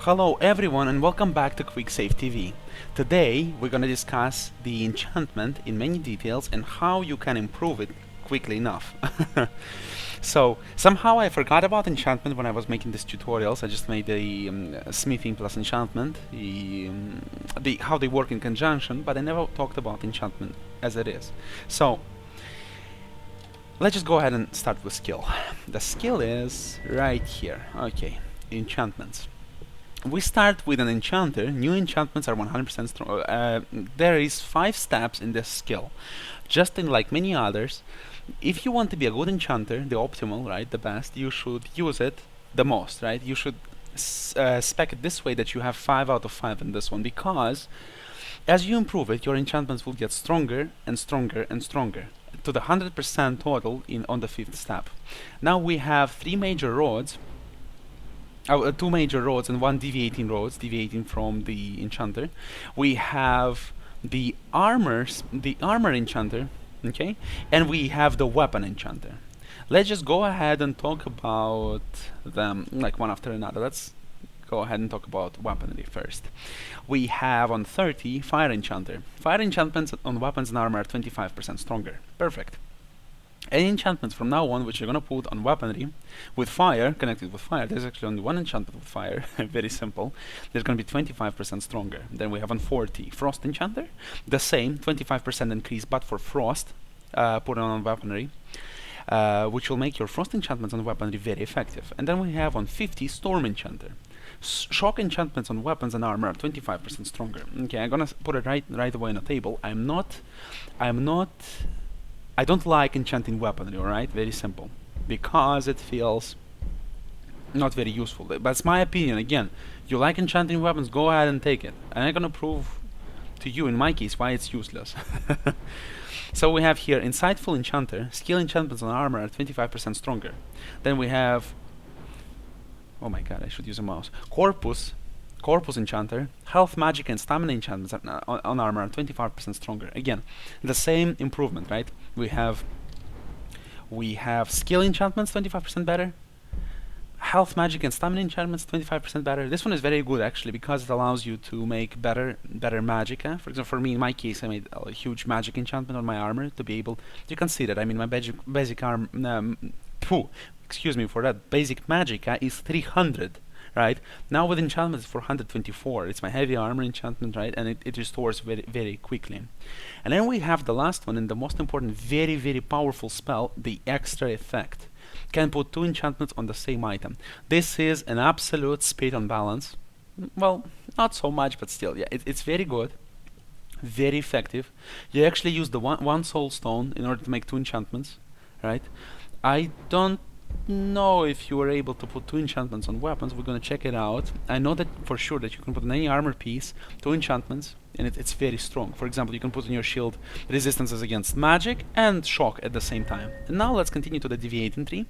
Hello everyone and welcome back to QuicksaveTV. Today we're gonna discuss the enchantment in many details and how you can improve it quickly enough. So somehow I forgot about enchantment when I was making these tutorials. I just made the smithing plus enchantment, how they work in conjunction, but I never talked about enchantment as it is. So let's just go ahead and start with skill. The skill is right here. Okay, enchantments. We start with an enchanter. New enchantments are 100% strong. There is 5 steps in this skill. Just in like many others, if you want to be a good enchanter, the optimal, right, the best, you should use it the most, right? You should spec it this way that you have 5 out of 5 in this one, because as you improve it, your enchantments will get stronger and stronger and stronger to the 100% total on the 5th step. Now we have 3 major rods. 2 major roads and 1 deviating roads, deviating from the enchanter. We have the armor enchanter, okay, and we have the weapon enchanter. Let's just go ahead and talk about them like one after another. Let's go ahead and talk about weaponry first. We have on 30 fire enchanter. Fire enchantments on weapons and armor are 25% stronger. Perfect. Any enchantments from now on which you're gonna put on weaponry with fire, connected with fire, there's actually only one enchantment with fire, very simple, there's gonna be 25% stronger. Then we have on 40 frost enchanter, the same 25% increase but for frost, put on weaponry, which will make your frost enchantments on weaponry very effective. And then we have on 50 storm enchanter. Shock enchantments on weapons and armor are 25% stronger. Okay, I'm gonna put it right away on the table. I don't like enchanting weaponry, alright? Very simple. Because it feels not very useful. But it's my opinion. Again, you like enchanting weapons, go ahead and take it. And I'm gonna prove to you, in my case, why it's useless. So we have here Insightful Enchanter. Skill enchantments on armor are 25% stronger. Then we have... oh my god, I should use a mouse. Corpus Enchanter, Health, Magic, and Stamina enchantments on armor are 25% stronger. Again, the same improvement, right? We have Skill enchantments 25% better, Health, Magic, and Stamina enchantments 25% better. This one is very good actually because it allows you to make better magic. For example, for me, in my case, I made a huge magic enchantment on my armor to be able. You can see that. I mean, my basic arm. Excuse me for that. Basic magic is 300. Right, now with enchantments for 124, it's my heavy armor enchantment, right, and it restores very quickly. And then we have the last one and the most important, very powerful spell, the extra effect. Can put 2 enchantments on the same item. This is an absolute speed on balance. Well, not so much, but still, yeah, it's very good, very effective. You actually use the one soul stone in order to make 2 enchantments, right? I don't know if you were able to put 2 enchantments on weapons. We're gonna check it out. I know that for sure that you can put on any armor piece 2 enchantments, and it's very strong. For example, you can put on your shield resistances against magic and shock at the same time. And now let's continue to the deviating tree,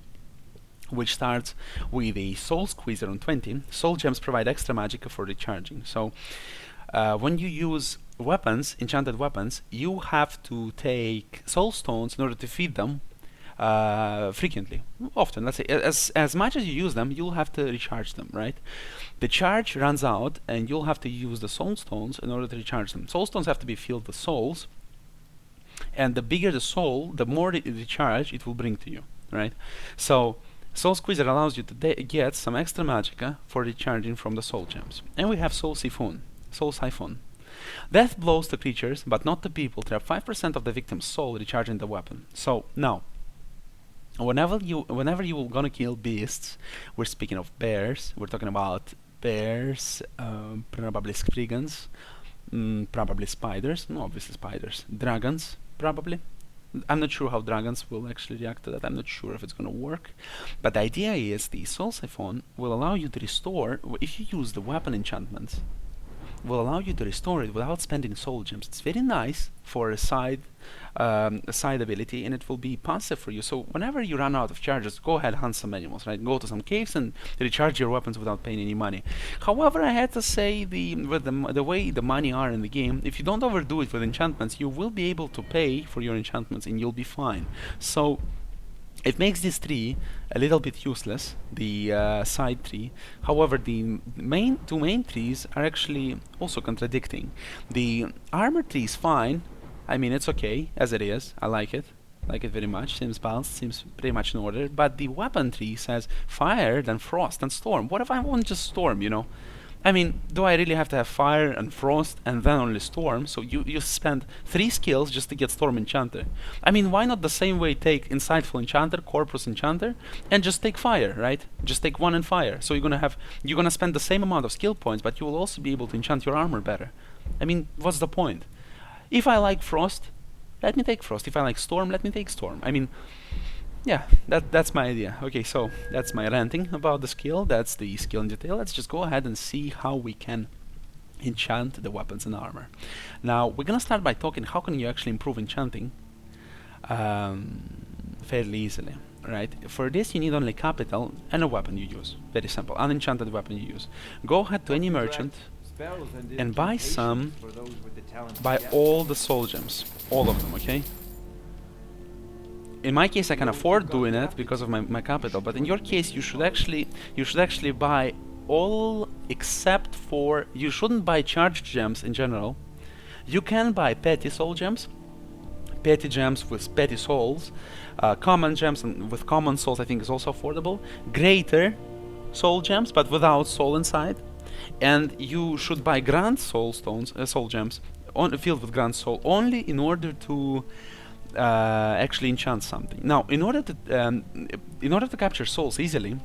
which starts with a soul squeezer on 20. Soul gems provide extra magic for recharging. So when you use weapons, enchanted weapons, you have to take soul stones in order to feed them frequently, often. Let's say as much as you use them, you'll have to recharge them, right? The charge runs out and you'll have to use the soul stones in order to recharge them. Soul stones have to be filled with souls, and the bigger the soul, the more recharge it will bring to you, right? So soul squeezer allows you to get some extra magicka for recharging from the soul gems. And we have soul siphon. Death blows to creatures but not to people. Trap 5% of the victim's soul, recharging the weapon. So now, whenever you gonna kill beasts, we're speaking of bears, we're talking about bears, probably spriggans, probably spiders, no, obviously spiders, dragons, probably. I'm not sure how dragons will actually react to that. I'm not sure if it's gonna work, but the idea is the soul siphon will allow you to restore, if you use the weapon enchantments, will allow you to restore it without spending soul gems. It's very nice for a side ability, and it will be passive for you. So whenever you run out of charges, go ahead, hunt some animals, right? Go to some caves and recharge your weapons without paying any money. However, I had to say, with the way the money are in the game, if you don't overdo it with enchantments, you will be able to pay for your enchantments and you'll be fine. So It makes this tree a little bit useless, the side tree. However, the two main trees are actually also contradicting. The armor tree is fine. I mean, it's okay as it is. I like it. Like it very much. Seems balanced. Seems pretty much in order. But the weapon tree says fire, then frost, and storm. What if I want just storm? You know? I mean, do I really have to have fire and frost and then only storm? So you spend 3 skills just to get storm enchanter. I mean, why not the same way take insightful enchanter, corpus enchanter, and just take fire, right? Just take 1 and fire. So you're gonna spend the same amount of skill points, but you will also be able to enchant your armor better. I mean, what's the point? If I like frost, let me take frost. If I like storm, let me take storm. I mean, yeah, that's my idea. Okay, so that's my ranting about the skill. That's the skill in detail. Let's just go ahead and see how we can enchant the weapons and armor. Now, we're gonna start by talking how can you actually improve enchanting fairly easily, right? For this, you need only capital and a weapon you use. Very simple. Unenchanted weapon you use. Go ahead to any merchant and buy all the soul gems. All of them, okay? In my case, I can afford doing it because of my capital, but in your case, you should actually buy all except for, you shouldn't buy charged gems in general. You can buy petty soul gems, petty gems with petty souls, common gems and with common souls I think is also affordable, greater soul gems but without soul inside, and you should buy grand soul stones, soul gems, filled with grand soul, only in order to actually enchant something. Now, in order to capture souls easily,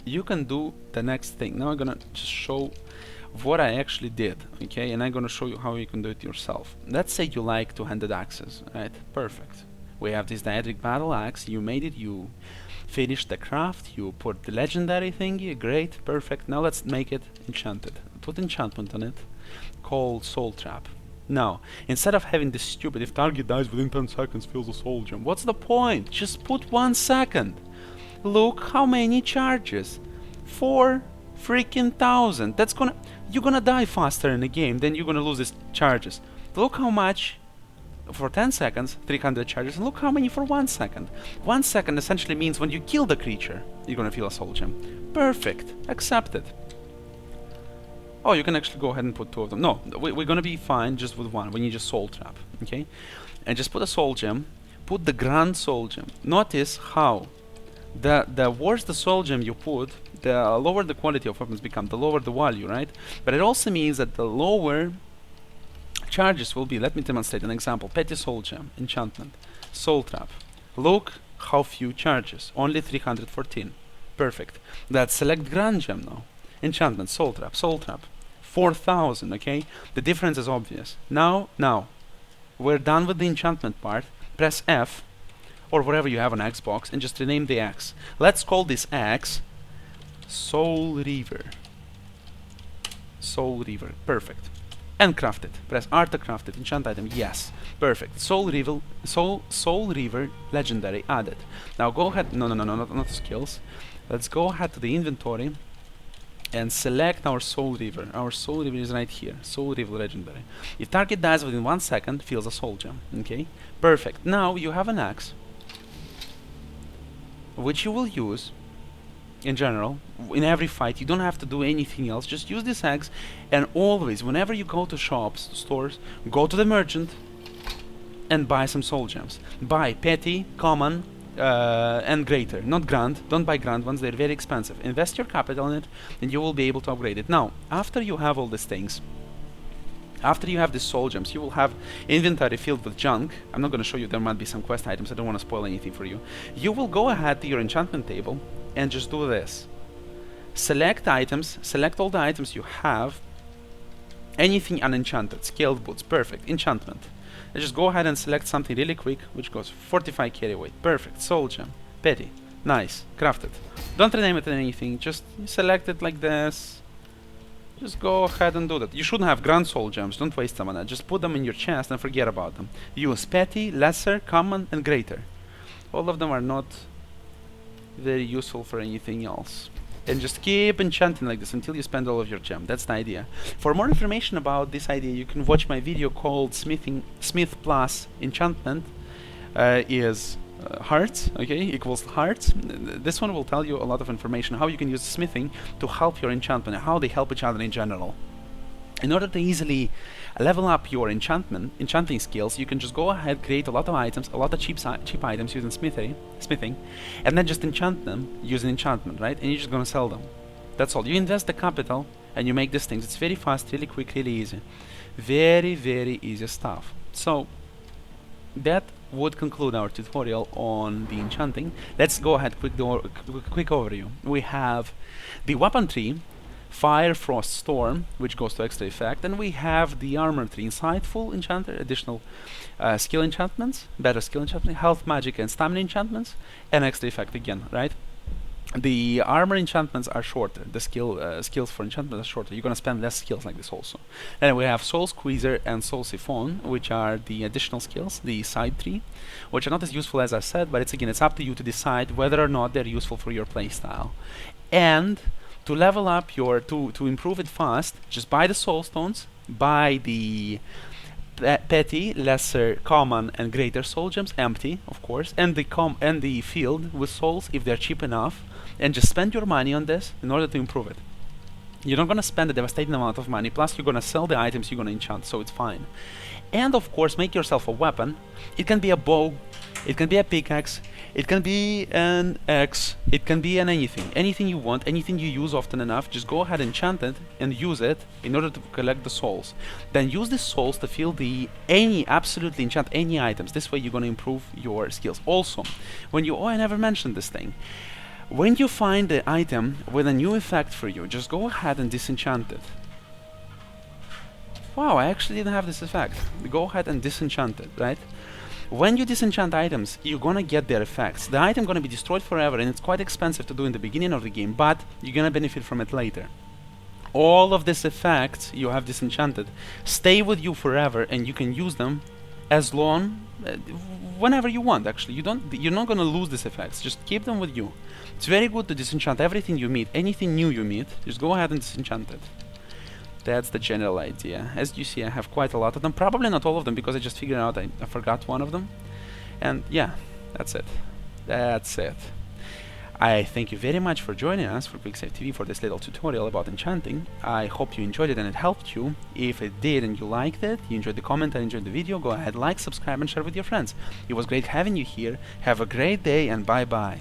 you can do the next thing. Now I'm gonna just show what I actually did, okay? And I'm gonna show you how you can do it yourself. Let's say you like two-handed axes, right? Perfect. We have this Daedric battle axe. You made it. You finished the craft. You put the legendary thingy. Great, perfect. Now let's make it enchanted. Put enchantment on it, called Soul Trap. Now, instead of having this stupid, if target dies within 10 seconds, fills a soul gem. What's the point? Just put 1 second. Look how many charges. 4 freaking thousand. You're gonna die faster in the game, then you're gonna lose these charges. Look how much for 10 seconds, 300 charges, and look how many for 1 second. 1 second essentially means when you kill the creature, you're gonna feel a soul gem. Perfect. Accepted. Oh, you can actually go ahead and put 2 of them. No, we're gonna be fine just with 1. We need just soul trap, okay? And just put a soul gem. Put the grand soul gem. Notice how the worse the soul gem you put, the lower the quality of weapons become, the lower the value, right? But it also means that the lower charges will be. Let me demonstrate an example. Petty soul gem, enchantment, soul trap. Look how few charges. Only 314. Perfect. Let's select grand gem now. Enchantment, soul trap, 4,000, okay? The difference is obvious. Now, we're done with the enchantment part. Press F, or whatever you have on Xbox, and just rename the axe. Let's call this axe Soul Reaver. Soul Reaver, perfect. And craft it. Press R to craft it. Enchant item, yes. Perfect. Soul Reaver, legendary, added. Now go ahead, not skills. Let's go ahead to the inventory and select our Soul Reaver. Our Soul Reaver is right here. Soul Reaver legendary. If target dies within 1 second, fills a soul gem. Okay? Perfect. Now you have an axe, which you will use in general in every fight. You don't have to do anything else. Just use this axe, and always, whenever you go to shops, stores, go to the merchant and buy some soul gems. Buy petty, common, and greater, not grand. Don't buy grand ones, they're very expensive. Invest your capital in it and you will be able to upgrade it. Now, after you have all these things, after you have the soul gems, you will have inventory filled with junk. I'm not going to show you, there might be some quest items, I don't want to spoil anything for you. You will go ahead to your enchantment table and just do this. Select items, select all the items you have. Anything unenchanted, scaled boots, perfect, enchantment. Just go ahead and select something really quick, which goes 45 carry weight. Perfect. Soul gem. Petty. Nice. Crafted. Don't rename it anything. Just select it like this. Just go ahead and do that. You shouldn't have grand soul gems. Don't waste them on that. Just put them in your chest and forget about them. Use petty, lesser, common, and greater. All of them are not very useful for anything else. And just keep enchanting like this until you spend all of your gem. That's the idea. For more information about this idea, you can watch my video called Smith Plus Enchantment is hearts, okay, equals hearts. This one will tell you a lot of information how you can use smithing to help your enchantment, how they help each other in general. In order to easily level up your enchanting skills, you can just go ahead, create a lot of items, a lot of cheap items using smithing, and then just enchant them using enchantment, right? And you're just gonna sell them. That's all. You invest the capital and you make these things. It's very fast, really quick, really easy. Very, very easy stuff. So that would conclude our tutorial on the enchanting. Let's go ahead, quick overview. We have the weapon tree, Fire, Frost, Storm, which goes to extra effect, and we have the armor tree, Insightful Enchanter, additional skill enchantments, better skill enchantments, health, magic, and stamina enchantments, and extra effect again, right? The armor enchantments are shorter, the skills for enchantment are shorter. You're gonna spend less skills like this also. Then we have Soul Squeezer and Soul Siphon, which are the additional skills, the side tree, which are not as useful as I said, but it's up to you to decide whether or not they're useful for your playstyle. And to level up to improve it fast, just buy the soul stones, buy the petty, lesser, common, and greater soul gems, empty, of course, and the field with souls if they're cheap enough, and just spend your money on this in order to improve it. You're not gonna spend a devastating amount of money, plus you're gonna sell the items you're gonna enchant, so it's fine. And of course, make yourself a weapon. It can be a bow, it can be a pickaxe, it can be an axe, it can be anything you want, anything you use often enough. Just go ahead and enchant it and use it in order to collect the souls. Then use the souls to fill absolutely enchant any items. This way you're gonna improve your skills. Also, I never mentioned this thing. When you find the item with a new effect for you, just go ahead and disenchant it. Wow, I actually didn't have this effect. Go ahead and disenchant it, right? When you disenchant items, you're gonna get their effects. The item gonna be destroyed forever, and it's quite expensive to do in the beginning of the game, but you're gonna benefit from it later. All of these effects you have disenchanted stay with you forever, and you can use them as long, whenever you want. Actually, you're not gonna lose these effects. Just keep them with you. It's very good to disenchant everything you meet, anything new you meet. Just go ahead and disenchant it. That's the general idea. As you see, I have quite a lot of them. Probably not all of them, because I just figured out I forgot one of them. And yeah, that's it. That's it. I thank you very much for joining us for QuicksaveTV for this little tutorial about enchanting. I hope you enjoyed it and it helped you. If it did and you liked it, you enjoyed the comment and enjoyed the video, go ahead, like, subscribe, and share with your friends. It was great having you here. Have a great day, and bye-bye.